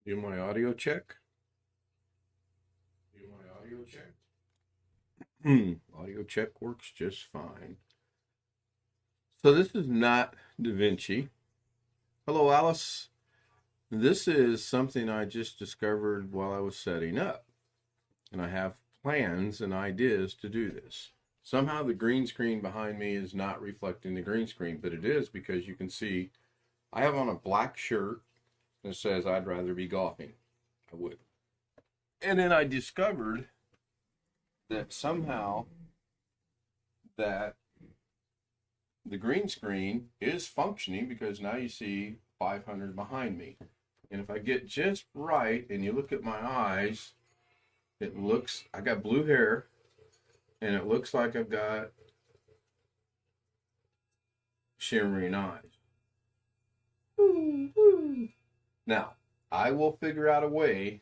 Do my audio check. Do my audio check. Audio check works just fine. So this is not Davinci. Hello, Alice. This is something I just discovered while I was setting up. And I have plans and ideas to do this. Somehow the green screen behind me is not reflecting the green screen, but it is because you can see I have on a black shirt that says I'd rather be golfing. I would. And then I discovered that somehow that the green screen is functioning because now you see 500 behind me. And if I get just right and you look at my eyes, it looks, I got blue hair and it looks like I've got shimmering eyes. Now, I will figure out a way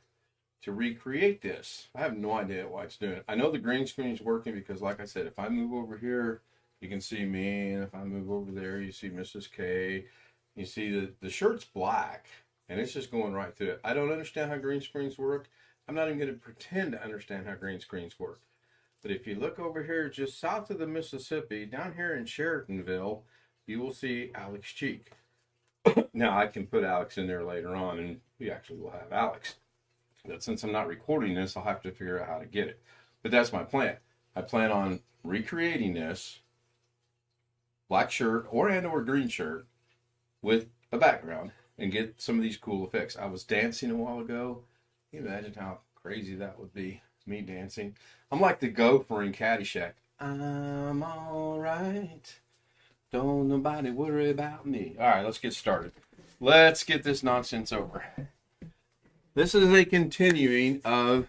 to recreate this. I have no idea why it's doing it. I know the green screen is working because, like I said, if I move over here, you can see me, and if I move over there, you see Mrs. K. You see the shirt's black, and it's just going right through it. I don't understand how green screens work. I'm not even going to pretend to understand how green screens work. But if you look over here just south of the Mississippi, down here in Sheratonville, you will see Alex Cheek. Now, I can put Alex in there later on, and we actually will have Alex. But since I'm not recording this, I'll have to figure out how to get it. But that's my plan. I plan on recreating this black shirt or green shirt with a background and get some of these cool effects. I was dancing a while ago. Can you imagine how crazy that would be, me dancing? I'm like the gopher in Caddyshack. I'm all right. Don't nobody worry about me. All right, let's get started. Let's get this nonsense over. This is a continuing of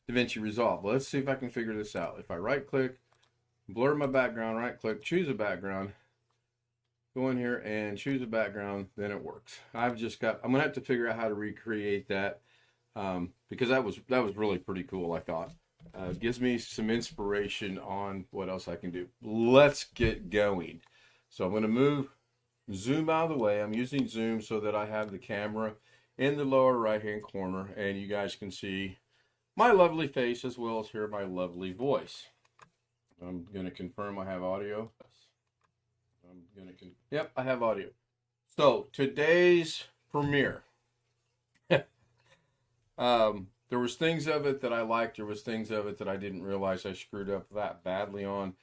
Davinci Resolve. Let's see if I can figure this out. If I right click, blur my background, right click, choose a background, go in here and choose a background, then it works. I'm gonna have to figure out how to recreate that because that was really pretty cool, I thought. Gives me some inspiration on what else I can do. Let's get going. So I'm gonna zoom out of the way. I'm using zoom so that I have the camera in the lower right hand corner and you guys can see my lovely face as well as hear my lovely voice. I'm going to confirm I have audio. Yep, I have audio. So today's premiere. There was things of it that I liked. There was things of it that I didn't realize I screwed up that badly on.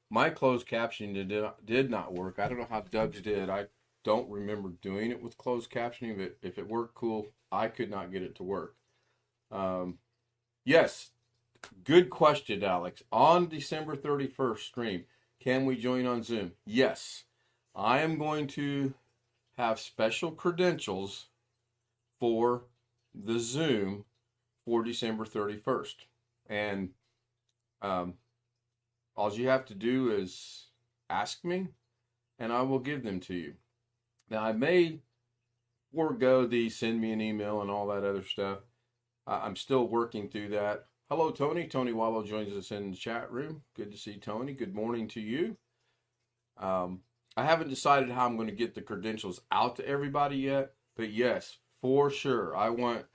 My closed captioning did not work. I don't know how Doug's did. I don't remember doing it with closed captioning, but if it worked, cool. I could not get it to work. Yes, good question, Alex. On December 31st stream, can we join on Zoom? Yes. I am going to have special credentials for the Zoom for December 31st. And all you have to do is ask me, and I will give them to you. Now, I may forego the send me an email and all that other stuff. I'm still working through that. Hello, Tony. Tony Wallow joins us in the chat room. Good to see Tony. Good morning to you. I haven't decided how I'm going to get the credentials out to everybody yet, but yes, for sure. I want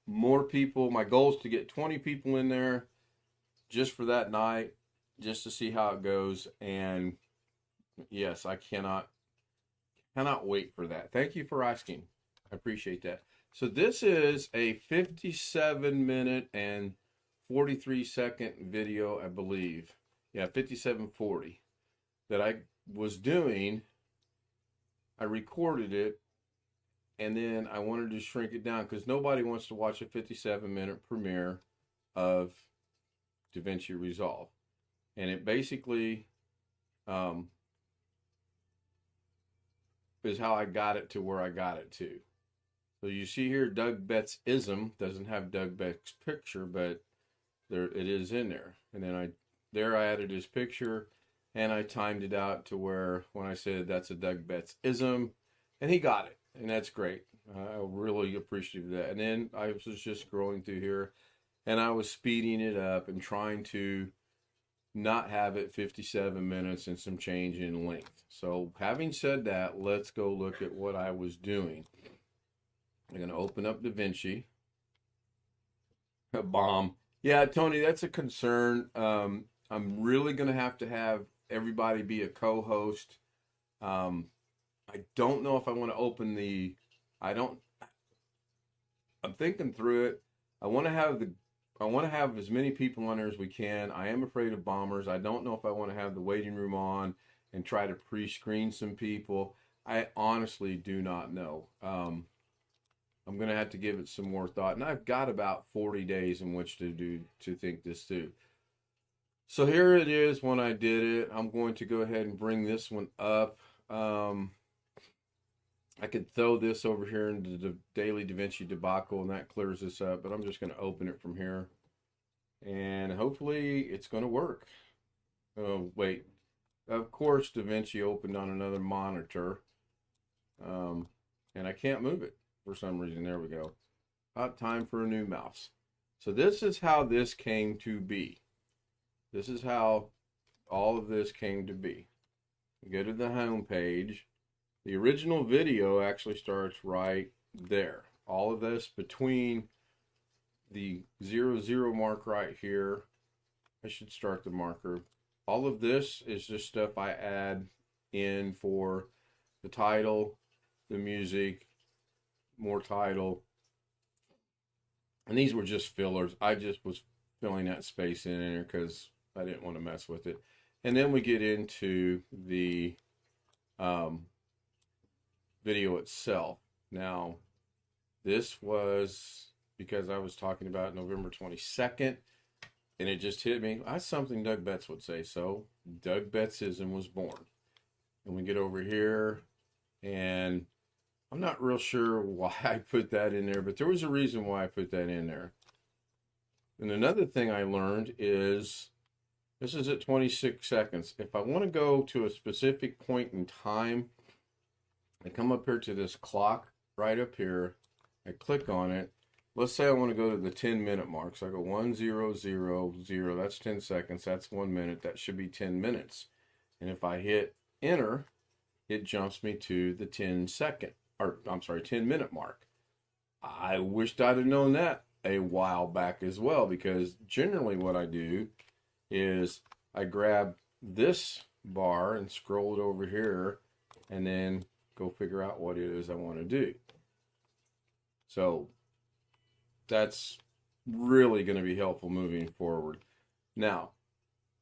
more people. My goal is to get 20 people in there just for that night, just to see how it goes. And yes, I cannot wait for that. Thank you for asking. I appreciate that. So this is a 57-minute and 43-second video, I believe. Yeah, 57:40 that I was doing. I recorded it, and then I wanted to shrink it down because nobody wants to watch a 57-minute premiere of Davinci Resolve. And it basically is how I got it to where I got it to. So you see here, Doug Betts ism doesn't have Doug Betts' picture, but there it is in there. And then I added his picture, and I timed it out to where when I said that's a Doug Betts ism, and he got it, and that's great. I really appreciate that. And then I was just scrolling through here, and I was speeding it up and trying to not have it 57 minutes and some change in length. So having said that, let's go look at what I was doing. I'm going to open up Davinci. A bomb. Yeah, Tony, that's a concern. I'm really going to have everybody be a co-host. Um, I don't know if I want to open the. I don't. I'm thinking through it. I want to have the. I want to have as many people on there as we can. I am afraid of bombers. I don't know if I want to have the waiting room on and try to pre-screen some people. I honestly do not know. I'm going to have to give it some more thought, and I've got about 40 days in which to think this through. So here it is when I did it. I'm going to go ahead and bring this one up. I could throw this over here into the daily Davinci debacle, and that clears this up, but I'm just going to open it from here, and hopefully it's going to work. Oh, wait. Of course, Davinci opened on another monitor, and I can't move it for some reason. There we go. Time for a new mouse. So this is how this came to be. This is how all of this came to be. You go to the home page. The original video actually starts right there. All of this between the 0, mark right here. I should start the marker. All of this is just stuff I add in for the title, the music, more title. And these were just fillers. I just was filling that space in there because I didn't want to mess with it. And then we get into the video itself. Now, this was because I was talking about November 22nd, and it just hit me. That's something Doug Betts would say. So Doug Bettsism was born. And we get over here, and I'm not real sure why I put that in there, but there was a reason why I put that in there. And another thing I learned is, this is at 26 seconds. If I want to go to a specific point in time, I come up here to this clock right up here. I click on it. Let's say I want to go to the 10-minute mark. So I go 1, 0, 0, 0. That's 10 seconds. That's 1 minute. That should be 10 minutes. And if I hit enter, it jumps me to the 10-minute mark. I wished I'd have known that a while back as well, because generally what I do is I grab this bar and scroll it over here and then go figure out what it is I want to do. So that's really going to be helpful moving forward. Now,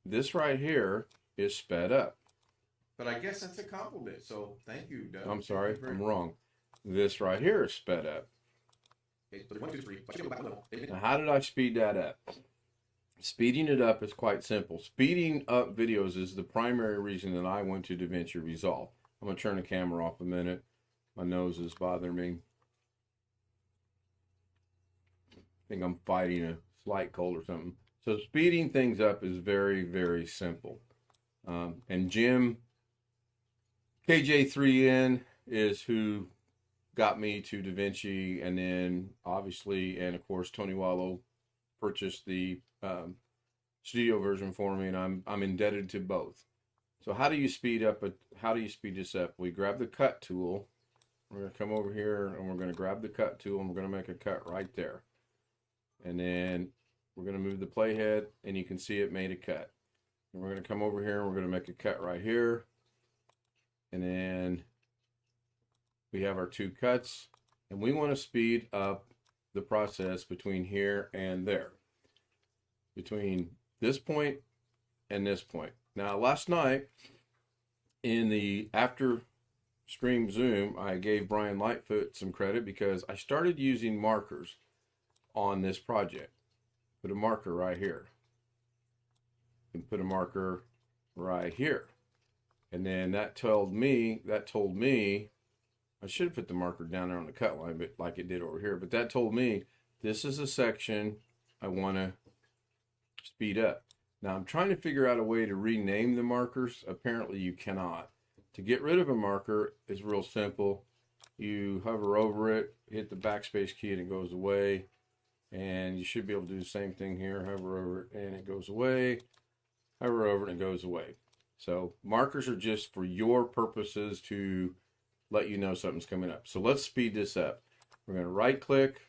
this right here is sped up. But I guess that's a compliment, so thank you, Doug. I'm sorry, I'm wrong. This right here is sped up. Now, how did I speed that up? Speeding it up is quite simple. Speeding up videos is the primary reason that I went to Davinci Resolve. I'm going to turn the camera off a minute. My nose is bothering me. I think I'm fighting a slight cold or something. So speeding things up is very, very simple. And Jim, KJ3N, is who got me to Davinci, and then obviously, and of course, Tony Wallow purchased the studio version for me, and I'm indebted to both. So how do you speed up? How do you speed this up? We grab the cut tool. We're going to come over here, and we're going to grab the cut tool, and we're going to make a cut right there. And then we're going to move the playhead, and you can see it made a cut. And we're going to come over here, and we're going to make a cut right here. And then we have our two cuts, and we want to speed up the process between here and there, between this point and this point. Now, last night in the after stream Zoom, I gave Brian Lightfoot some credit because I started using markers on this project. Put a marker right here, and put a marker right here. And then that told me, I should have put the marker down there on the cut line, but like it did over here. But that told me this is a section I want to speed up. Now I'm trying to figure out a way to rename the markers. Apparently you cannot. To get rid of a marker is real simple. You hover over it, hit the backspace key, and it goes away. And you should be able to do the same thing here. Hover over it and it goes away. Hover over it and it goes away. So markers are just for your purposes to let you know something's coming up. So let's speed this up. We're going to right click.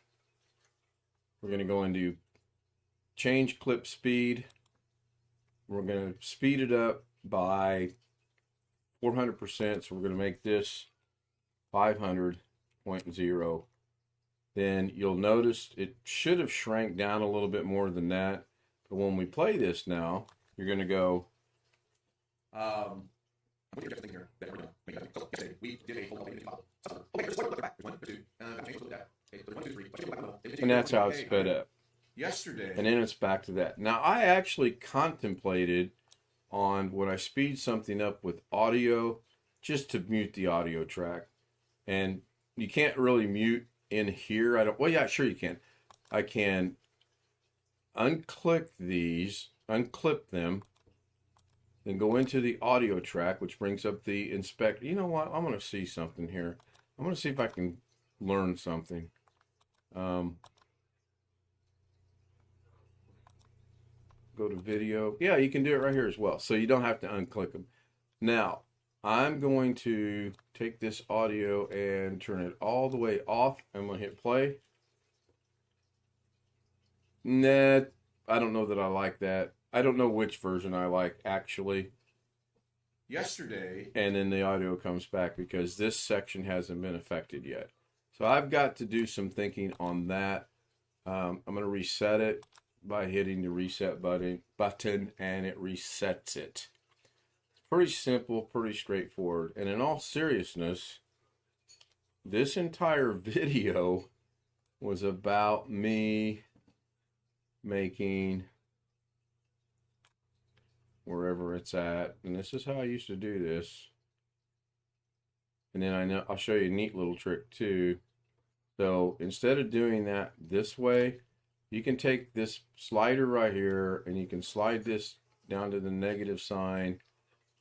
We're going to go into change clip speed. We're going to speed it up by 400%. So we're going to make this 500.0. Then you'll notice it should have shrank down a little bit more than that. But when we play this now, you're going to go. And that's how it's sped up. Yesterday. And then it's back to that. Now, I actually contemplated on when I speed something up with audio, just to mute the audio track. And you can't really mute in here. Well, yeah, sure you can. I can unclick these, unclip them, then go into the audio track, which brings up the inspect. You know what? I'm going to see something here. I'm going to see if I can learn something. Go to video. Yeah, you can do it right here as well. So you don't have to unclick them. Now, I'm going to take this audio and turn it all the way off. I'm going to hit play. Nah, I don't know that I like that. I don't know which version I like, actually. Yesterday. And then the audio comes back because this section hasn't been affected yet. So I've got to do some thinking on that. I'm going to reset it by hitting the reset button, and it resets it. Pretty simple, pretty straightforward. And in all seriousness, this entire video was about me making wherever it's at. And this is how I used to do this. And then I'll show you a neat little trick too. So instead of doing that this way, you can take this slider right here and you can slide this down to the negative sign,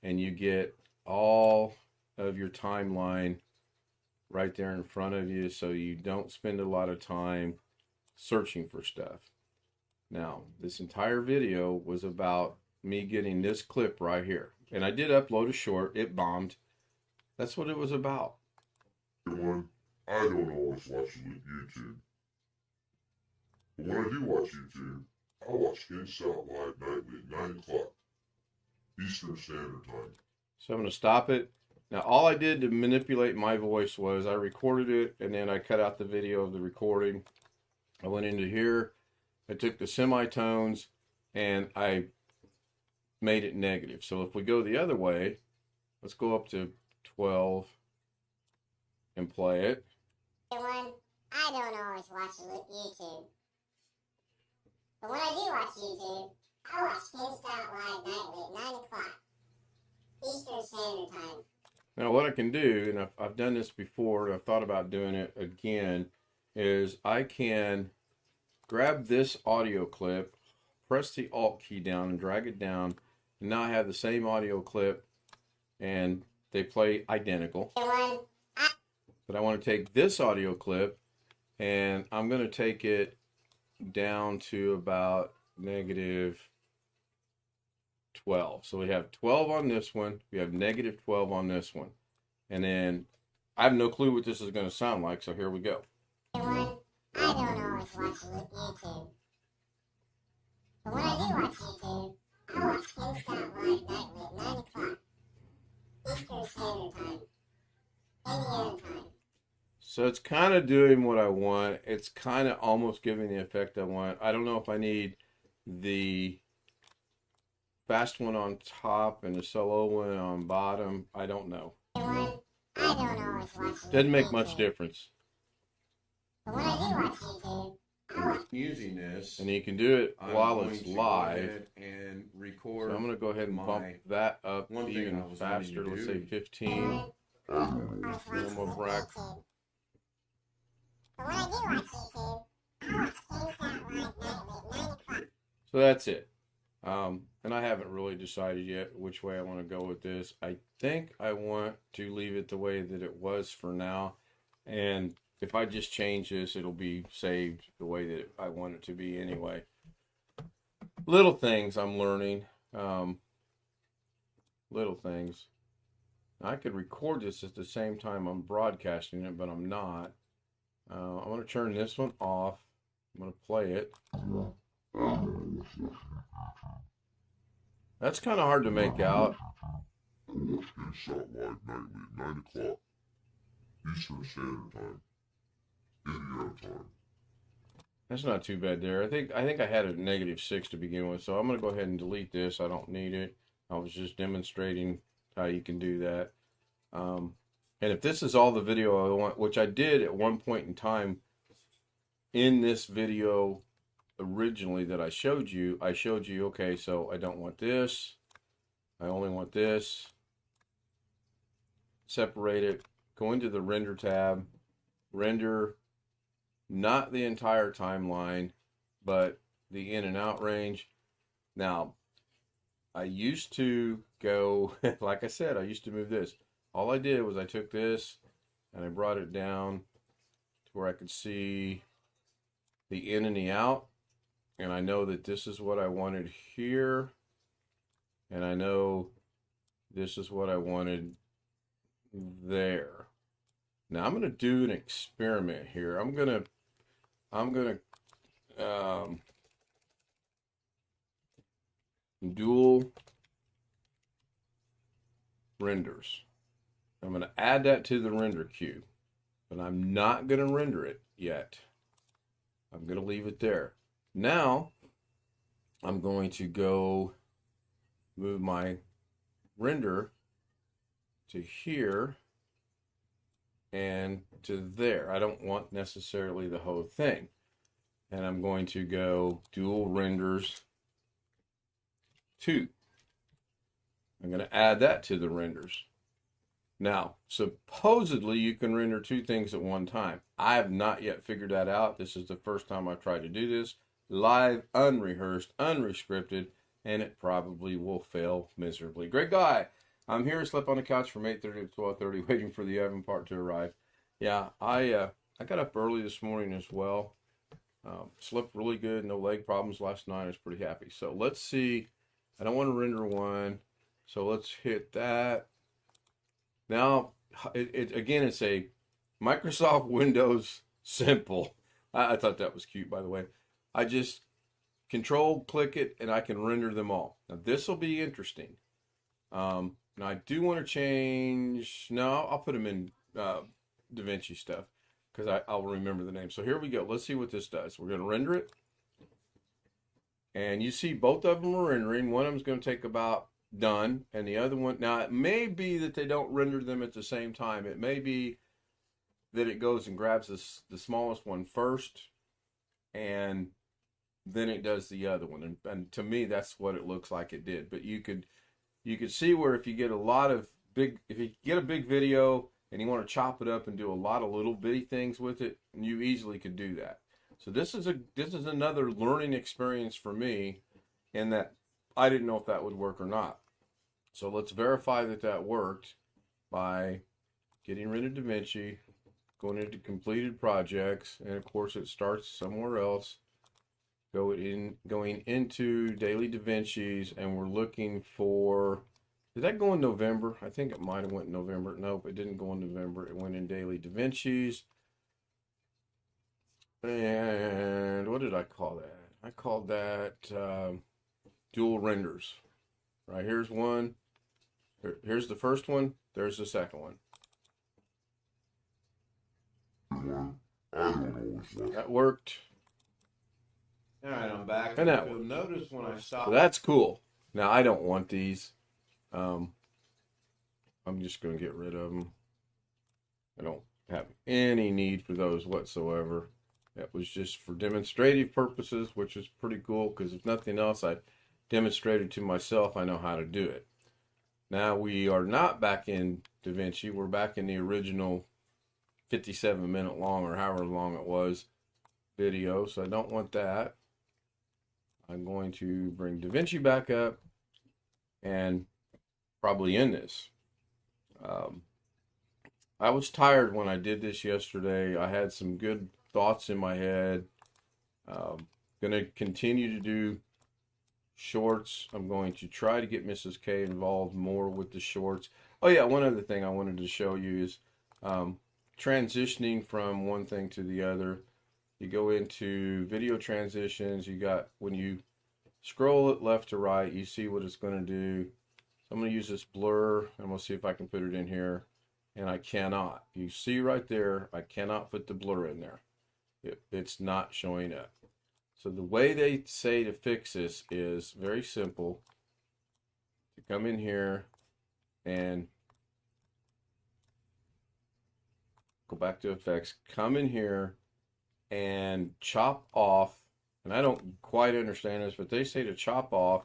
and you get all of your timeline right there in front of you, so you don't spend a lot of time searching for stuff. Now, this entire video was about me getting this clip right here. And I did upload a short. It bombed. That's what it was about. Everyone, I don't always watch YouTube. But when I do watch YouTube, I watch Ken Stout live nightly at 9 o'clock Eastern Standard Time. So I'm going to stop it. Now, all I did to manipulate my voice was I recorded it, and then I cut out the video of the recording. I went into here. I took the semitones, and I made it negative. So if we go the other way, let's go up to 12 and play it. Everyone, I don't always watch YouTube. But when I do watch YouTube, I watch Ken Stout live nightly at 9 o'clock Eastern Standard Time. Now what I can do, and I've done this before, and I've thought about doing it again, is I can grab this audio clip, press the Alt key down and drag it down, and now I have the same audio clip, and they play identical. But I want to take this audio clip, and I'm going to take it down to about -12. So we have 12 on this one, we have -12 on this one. And then I have no clue what this is going to sound like, so here we go. Everyone, I don't always watch YouTube. But when I do watch YouTube, I watch Ken Stout live nightly at 9 o'clock Eastern Standard Time. Indiana time. So it's kind of doing what I want. It's kind of almost giving the effect I want. I don't know if I need the fast one on top and the slow one on bottom. I don't know. Everyone, I don't always watch Doesn't make much difference. But when I do watch YouTube, I watch Using this, and you can do it while it's live. And record. So I'm going to go ahead and bump that up even faster. Let's say 15. Then we'll bracket. But when I do watch YouTube, I watch Ken Stout live nightly at 9 o'clock. So that's it. And I haven't really decided yet which way I want to go with this. I think I want to leave it the way that it was for now. And if I just change this, it'll be saved the way that I want it to be anyway. Little things I'm learning. Little things. I could record this at the same time I'm broadcasting it, but I'm not. I'm going to turn this one off. I'm going to play it. That's kind of hard to make out. I watch Ken Stout live nightly at 9 o'clock Eastern Standard Time, Indiana time. That's not too bad there. I think I had a -6 to begin with, so I'm going to go ahead and delete this. I don't need it. I was just demonstrating how you can do that. And if this is all the video I want, which I did at one point in time in this video originally that I showed you, okay, so I don't want this. I only want this. Separate it. Go into the render tab. Render not the entire timeline, but the in and out range. Now, I used to go, like I said, I used to move this. All I did was I took this and I brought it down to where I could see the in and the out. And I know that this is what I wanted here. And I know this is what I wanted there. Now I'm going to do an experiment here. I'm going to dual renders. I'm going to add that to the render queue, but I'm not going to render it yet. I'm going to leave it there. Now I'm going to go move my render to here and to there. I don't want necessarily the whole thing. And I'm going to go dual renders 2. I'm going to add that to the renders. Now, supposedly you can render 2 things at one time. I have not yet figured that out. This is the first time I've tried to do this. Live, unrehearsed, unscripted, and it probably will fail miserably. Great guy. I'm here, slept on the couch from 8:30 to 12:30, waiting for the oven part to arrive. Yeah, I got up early this morning as well. Slept really good, no leg problems last night. I was pretty happy. So let's see. I don't want to render one, so let's hit that. Now, again, it's a Microsoft Windows simple. I thought that was cute, by the way. I just control click it and I can render them all. Now this will be interesting. Now I do want to change. No, I'll put them in Davinci stuff because I'll remember the name. So here we go. Let's see what this does. We're going to render it. And you see both of them are rendering. One of them is going to take about done, and the other one, now it may be that they don't render them at the same time. It may be that it goes and grabs the smallest one first and then it does the other one, and to me that's what it looks like it did. But you could see where if you get if you get a big video and you want to chop it up and do a lot of little bitty things with it, you easily could do that. So this is another learning experience for me, in that I didn't know if that would work or not. So let's verify that that worked by getting rid of Davinci, going into completed projects, and of course it starts somewhere else. Going into daily Davinci's, and we're looking for, did that go in November? I think it might have went in November. Nope, it didn't go in November. It went in daily Davinci's. And what did I call that? I called that dual renders. Right, here's one. Here's the first one. There's the second one. That worked. All right, I'm back. And that You'll notice when I stop. So that's cool. Now I don't want these. I'm just going to get rid of them. I don't have any need for those whatsoever. That was just for demonstrative purposes, which is pretty cool, because if nothing else, I demonstrated to myself I know how to do it. Now we are not back in Davinci. We're back in the original 57-minute long, or however long it was, video. So I don't want that. I'm going to bring Davinci back up and probably end this. I was tired when I did this yesterday. I had some good thoughts in my head. Going to continue to do shorts. I'm going to try to get Mrs. K involved more with the shorts. Oh yeah, one other thing I wanted to show you is transitioning from one thing to the other. You go into video transitions. You got, when you scroll it left to right, you see what it's going to do. So I'm going to use this blur, and we'll see if I can put it in here. And I cannot. You see right there, I cannot put the blur in there. It's not showing up. So the way they say to fix this is very simple. To come in here and go back to effects, come in here and chop off, and I don't quite understand this, but they say to chop off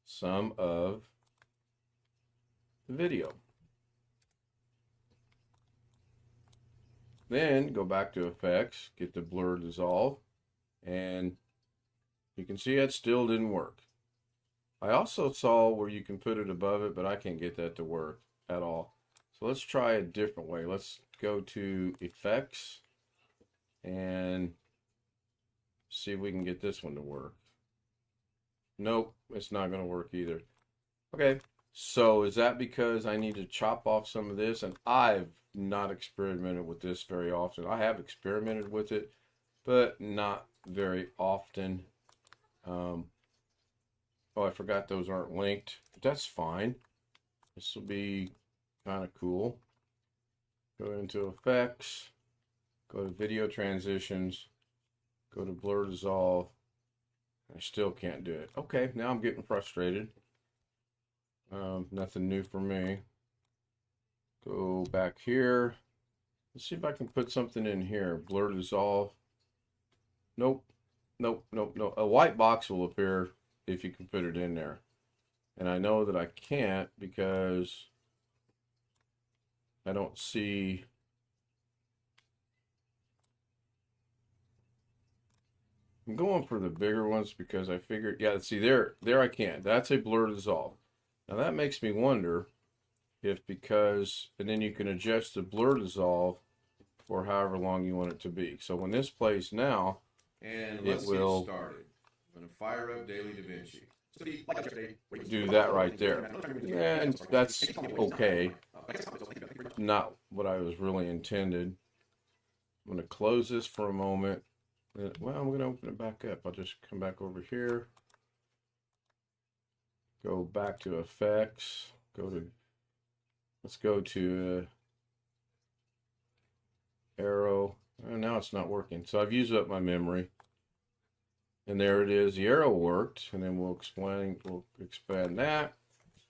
some of the video. Then go back to effects, get the blur dissolve, and you can see it still didn't work. I also saw where you can put it above it, but I can't get that to work at all. So let's try a different way. Let's go to effects and see if we can get this one to work. Nope, it's not going to work either. Okay, so is that because I need to chop off some of this? And I've not experimented with this very often. I have experimented with it, but not very often. Oh, I forgot those aren't linked. But that's fine. This will be kind of cool. Go into effects, go to video transitions, go to blur dissolve. I still can't do it. Okay, now I'm getting frustrated. Nothing new for me. Go back here. Let's see if I can put something in here. Blur dissolve. Nope. Nope. Nope. No. A white box will appear if you can put it in there. And I know that I can't because I don't see. I'm going for the bigger ones because I figured, yeah, see there I can't. That's a blur dissolve. Now that makes me wonder if because, and then you can adjust the blur dissolve for however long you want it to be. So when this plays now, And it let's will get started. I'm going to fire up Daily Davinci. do that right there. And that's okay. Not what I was really intended. I'm going to close this for a moment. Well, I'm going to open it back up. I'll just come back over here. Go back to effects. Let's go to arrow. And now it's not working. So I've used up my memory. And there it is. The arrow worked. And then we'll expand that.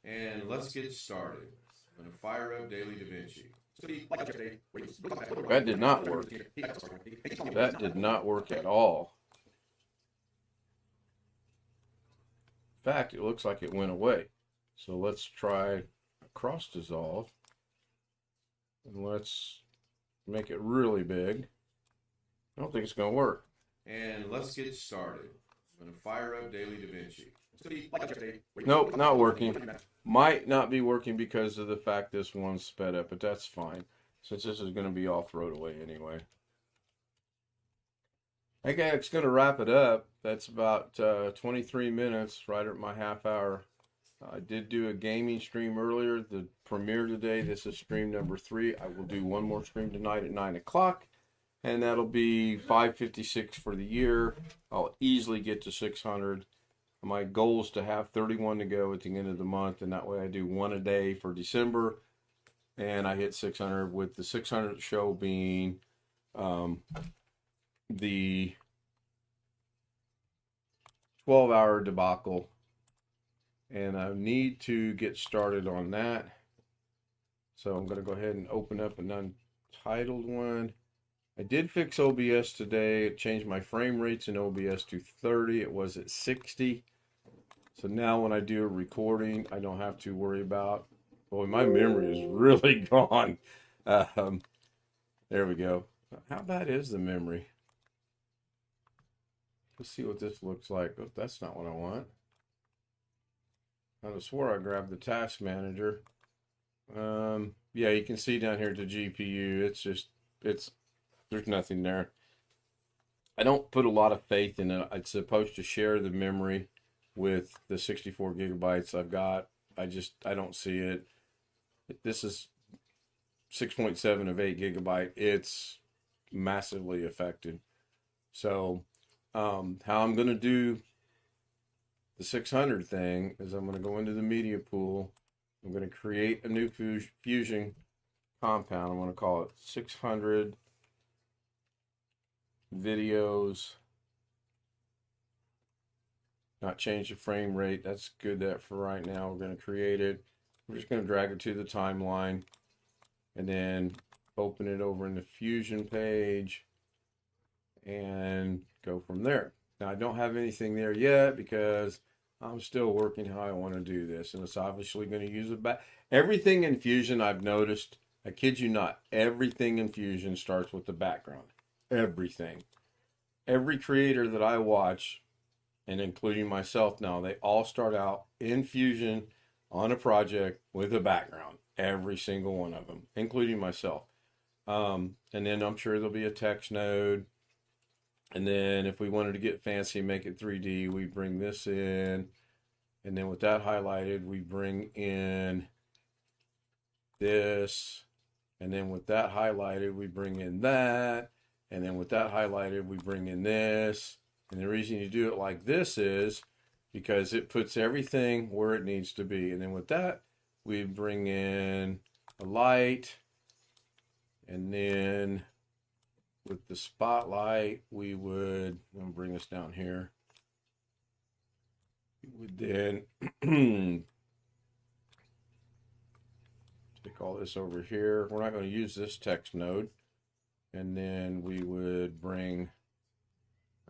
And let's get started. I'm going to fire up Daily Davinci. That did not work. That did not work at all. In fact, it looks like it went away. So let's try a cross dissolve. And let's make it really big. I don't think it's going to work. And let's get started. I'm going to fire up Daily Davinci. Nope, not working. Might not be working because of the fact this one's sped up, but that's fine. Since this is going to be off-road away anyway. Okay, it's going to wrap it up. That's about 23 minutes, right at my half hour. I did do a gaming stream earlier, the premiere today. This is stream number 3. I will do one more stream tonight at 9 o'clock. And that'll be 556 for the year. I'll easily get to 600. My goal is to have 31 to go at the end of the month, and that way I do one a day for December, and I hit 600, with the 600th show being the 12-hour debacle, and I need to get started on that. So I'm going to go ahead and open up an untitled one. I did fix OBS today. It changed my frame rates in OBS to 30. It was at 60. So now when I do a recording, I don't have to worry about, boy, my memory is really gone. There we go. How bad is the memory? Let's see what this looks like. Oh, that's not what I want. I swore I grabbed the task manager. Yeah, you can see down here at the GPU. There's nothing there. I don't put a lot of faith in it. It's supposed to share the memory with the 64 gigabytes I've got. I don't see it. This is 6.7 of 8 gigabyte. It's massively affected. So how I'm going to do the 600 thing is I'm going to go into the media pool. I'm going to create a new fusion compound. I'm going to call it 600 videos. Not change the frame rate. That's good that for right now. We're going to create it. We're just going to drag it to the timeline and then open it over in the Fusion page and go from there. Now I don't have anything there yet because I'm still working how I want to do this, and it's obviously going to use everything in Fusion. I've noticed, I kid you not, everything in Fusion starts with the background. Everything. Every creator that I watch, and including myself now, they all start out in Fusion on a project with a background. Every single one of them, including myself. And then I'm sure there'll be a text node. And then if we wanted to get fancy and make it 3D, we bring this in. And then with that highlighted, we bring in this. And then with that highlighted, we bring in that. And then with that highlighted, we bring in this. And the reason you do it like this is because it puts everything where it needs to be. And then with that, we bring in a light. And then with the spotlight, we would, I'm going to bring this down here. We would then take all this over here. We're not going to use this text node. And then we would bring,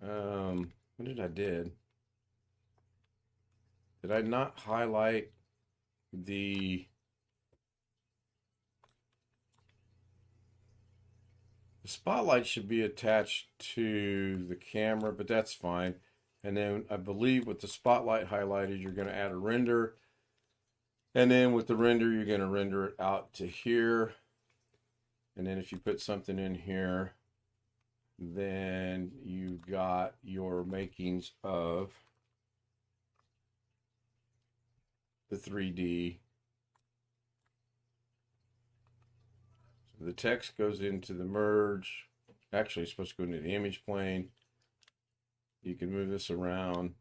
what did I did? Did I not highlight the spotlight should be attached to the camera, but that's fine. And then I believe with the spotlight highlighted, you're going to add a render. And then with the render, you're going to render it out to here. And then if you put something in here, then you got your makings of the 3D. So the text goes into the merge. Actually, it's supposed to go into the image plane. You can move this around.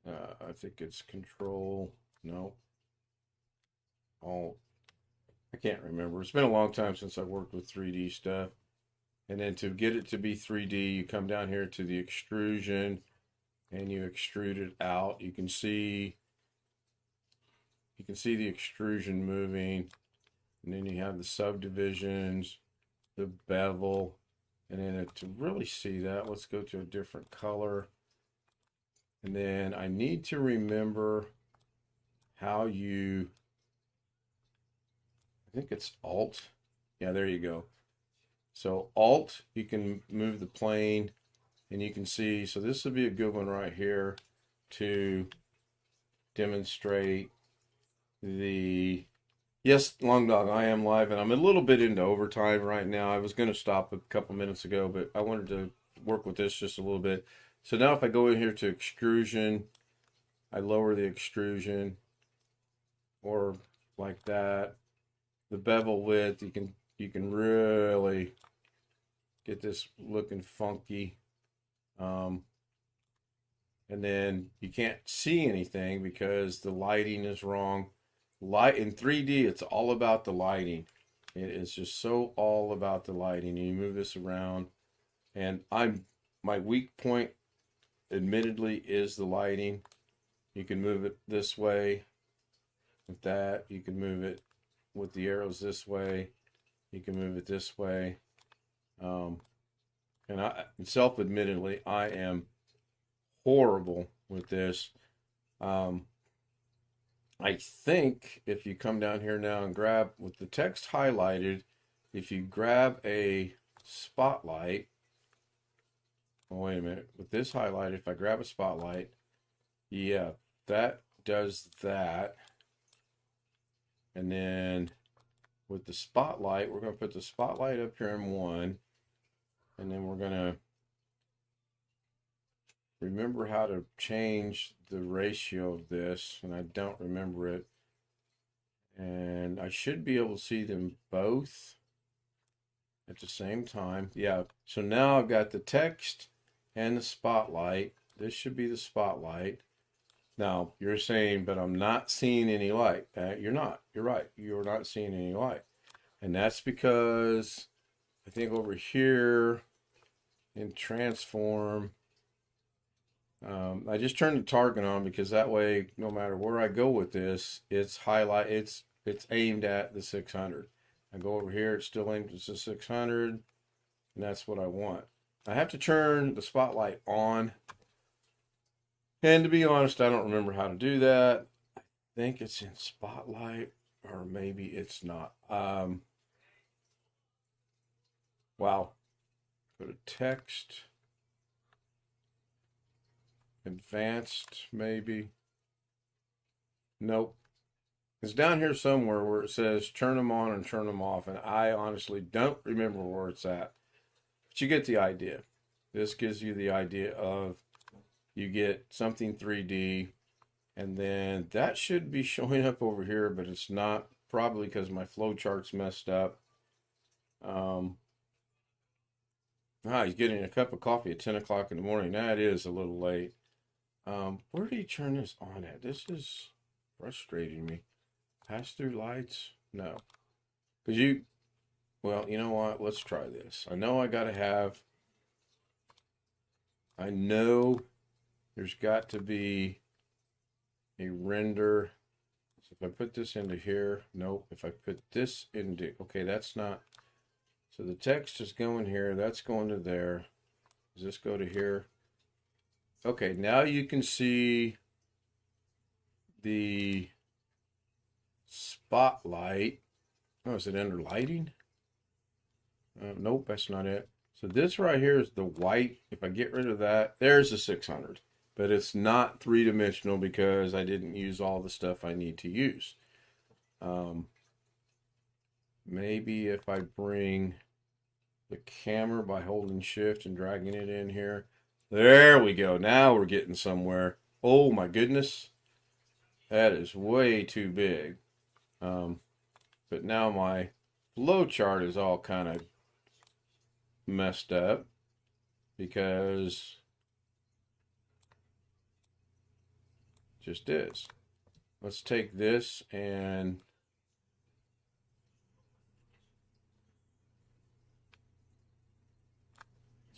I think it's control. No. Alt. I can't remember. It's been a long time since I worked with 3D stuff. And then to get it to be 3D, you come down here to the extrusion and you extrude it out. You can see the extrusion moving. And then you have the subdivisions, the bevel. And then to really see that, let's go to a different color. And then I need to remember how you, I think it's Alt. Yeah, there you go. So Alt, you can move the plane and you can see, so this would be a good one right here to demonstrate the, yes, Long Dog, I am live and I'm a little bit into overtime right now. I was going to stop a couple minutes ago, but I wanted to work with this just a little bit. So now if I go in here to extrusion, I lower the extrusion or like that. The bevel width, you can really get this looking funky. And then you can't see anything because the lighting is wrong. Light in 3D, it's all about the lighting. It is just so all about the lighting. You move this around, and my weak point, admittedly, is the lighting. You can move it this way with that. You can move it with the arrows this way. You can move it this way. And self-admittedly, I am horrible with this. I think if you come down here now and grab, with the text highlighted, if you grab a spotlight, oh, wait a minute, with this highlighted, if I grab a spotlight, yeah, that does that. And then with the spotlight, we're going to put the spotlight up here in 1, and then we're going to remember how to change the ratio of this, and I don't remember it. And I should be able to see them both at the same time. Yeah, so now I've got the text and the spotlight. This should be the spotlight. Now, you're saying, but I'm not seeing any light. You're not. You're right. You're not seeing any light. And that's because I think over here in transform, I just turned the target on because that way, no matter where I go with this, it's aimed at the 600. I go over here, it's still aimed at the 600, and that's what I want. I have to turn the spotlight on. And to be honest, I don't remember how to do that. I think it's in spotlight, or maybe it's not. Wow. Go to text. Advanced, maybe. Nope. It's down here somewhere where it says turn them on and turn them off. And I honestly don't remember where it's at. But you get the idea. This gives you the idea of you get something 3D. And then that should be showing up over here, but it's not. Probably because my flow chart's messed up. He's getting a cup of coffee at 10 o'clock in the morning. That is a little late. Where do you turn this on at? This is frustrating me. Pass through lights? No. Because well, you know what? Let's try this. I know there's got to be a render. So if I put this into here, nope. If I put this into, okay, that's not. So the text is going here. That's going to there. Does this go to here? Okay, now you can see the spotlight. Oh, is it under lighting? Nope, that's not it. So this right here is the white. If I get rid of that, there's the 600. But it's not three-dimensional because I didn't use all the stuff I need to use. Maybe if I bring the camera by holding shift and dragging it in here. There we go. Now we're getting somewhere. Oh my goodness. That is way too big. But now my flow chart is all kind of messed up because it just is. Let's take this and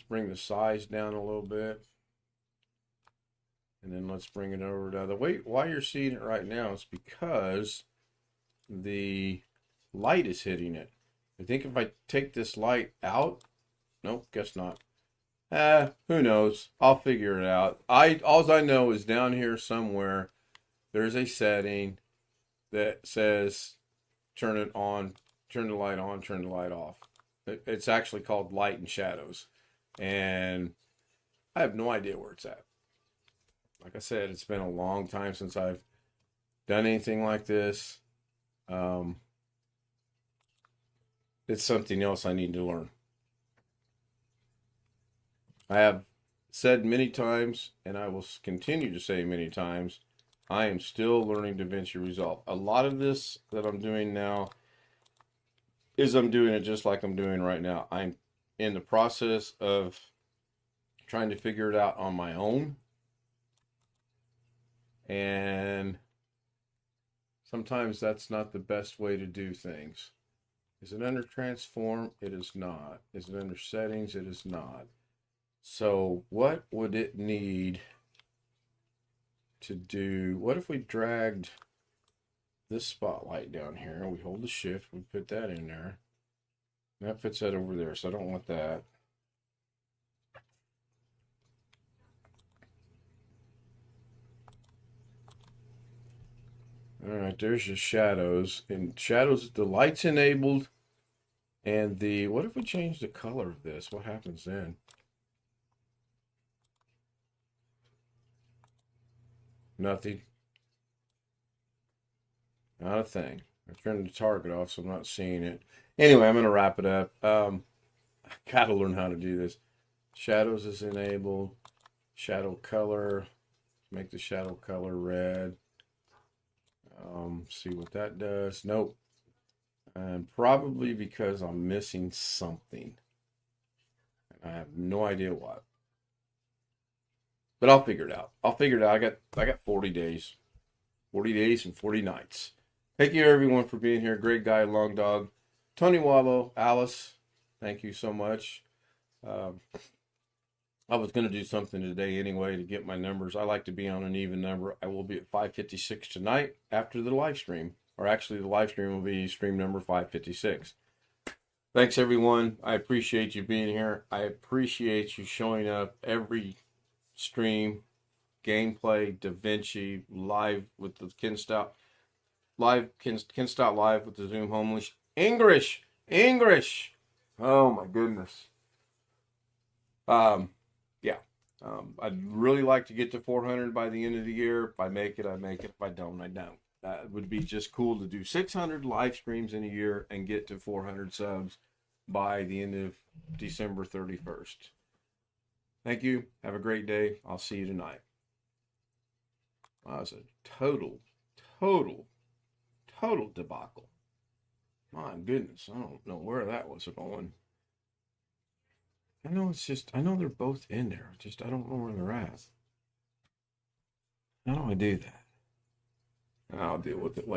bring the size down a little bit. And then let's bring it over to the way. Why you're seeing it right now is because the light is hitting it. I think if I take this light out, nope, guess not. Who knows? I'll figure it out. All I know is down here somewhere there's a setting that says turn it on, turn the light on, turn the light off. It's actually called light and shadows. And I have no idea where it's at. Like I said, it's been a long time since I've done anything like this. It's something else I need to learn. I have said many times, and I will continue to say many times, I am still learning Davinci Resolve. A lot of this that I'm doing now is I'm doing it just like I'm doing right now. I'm in the process of trying to figure it out on my own. And sometimes that's not the best way to do things. Is it under transform? It is not. Is it under settings? It is not. So what would it need to do? What if we dragged this spotlight down here? We hold the shift, we put that in there. That puts that over there, so I don't want that. All right, there's your shadows. And shadows, the light's enabled. And what if we change the color of this? What happens then? Nothing. Not a thing. I turned the target off, so I'm not seeing it. Anyway, I'm going to wrap it up. I got to learn how to do this. Shadows is enabled. Shadow color. Make the shadow color red. See what that does. Nope. And probably because I'm missing something. I have no idea what. But I'll figure it out. I'll figure it out. I got 40 days. 40 days and 40 nights. Thank you everyone for being here. Great guy, Long Dog. Tony Wallow, Alice, thank you so much. I was going to do something today anyway to get my numbers. I like to be on an even number. I will be at 556 tonight after the live stream. Or actually, the live stream will be stream number 556. Thanks, everyone. I appreciate you being here. I appreciate you showing up every stream, gameplay, Davinci, live with the Ken Stout. Ken Stout live with the Zoom Homeless. English. Oh my goodness. I'd really like to get to 400 by the end of the year. If I make it, I make it. If I don't, I don't. It would be just cool to do 600 live streams in a year and get to 400 subs by the end of December 31st. Thank you. Have a great day. I'll see you tonight. That was a total debacle. My goodness, I don't know where that was going. I know they're both in there. I don't know where they're at. How do I do that? I'll deal with it later.